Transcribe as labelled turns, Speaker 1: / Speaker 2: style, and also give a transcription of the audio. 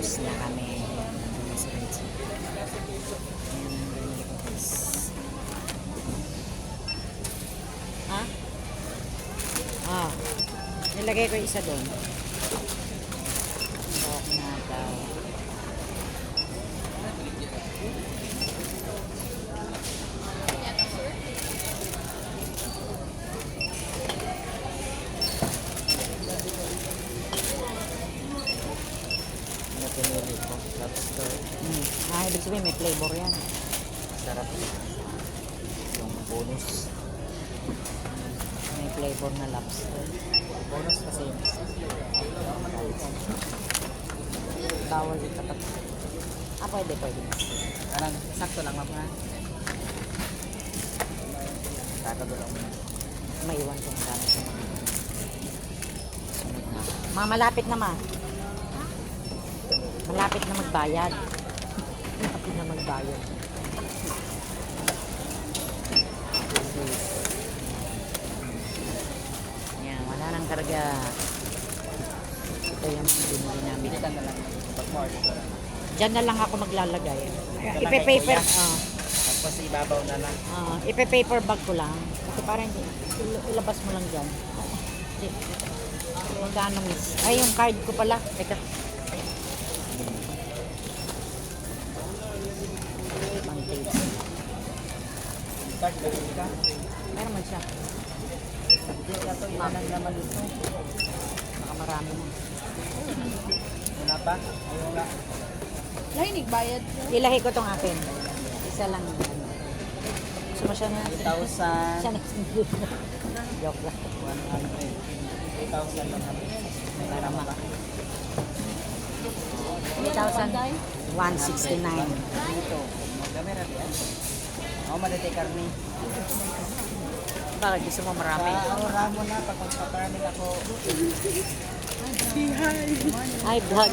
Speaker 1: Tapos na kami. Ha? Ah. Nilagay ko isa doon. Sok na daw.
Speaker 2: Pinili ko. Lobster.
Speaker 1: Ibig sabihin may flavor yan.
Speaker 2: Sarap. Yung bonus.
Speaker 1: May flavor na lobster.
Speaker 2: Bonus kasi yung
Speaker 1: Bawal yung tapat. Pwede.
Speaker 2: parang sakto lang mama. Kakagulo mo.
Speaker 1: Maiwan ko na lang. Sunod na. Malapit na ma. Malapit na magbayad. Malapit na magbayad. Yan, wala nang karga. Ito yung binili namin.
Speaker 2: Bilitan na lang. Pag more dito lang.
Speaker 1: Diyan na lang ako maglalagay.
Speaker 2: lang kay
Speaker 1: Ipe-paper.
Speaker 2: kuya. Tapos ibabaw na lang.
Speaker 1: Ipe-paper bag ko lang. Kasi parang ilabas mo lang dyan. Magkano miss? Ay, yung card ko pala. Teka.
Speaker 2: Start na rin ka.
Speaker 1: Meron man siya.
Speaker 2: Hindi ka to. Ilan naman ito.
Speaker 1: Baka marami na.
Speaker 2: Wala pa? Ayaw nga.
Speaker 3: Lahinig bayad.
Speaker 1: Ilahi ko tong akin. Isa lang. Gusto mo siya na?
Speaker 2: 3,000.
Speaker 1: Siya na. Joke lang.
Speaker 2: 3,000 lang kami.
Speaker 1: Para ma.
Speaker 2: ba?
Speaker 1: 3,169.
Speaker 2: Dito. Mag-camera yan. Ako madete karni.
Speaker 1: Bakit gusto mo marami?
Speaker 2: Aura mo na pag magpaparmin ako.
Speaker 1: Ay, vlog.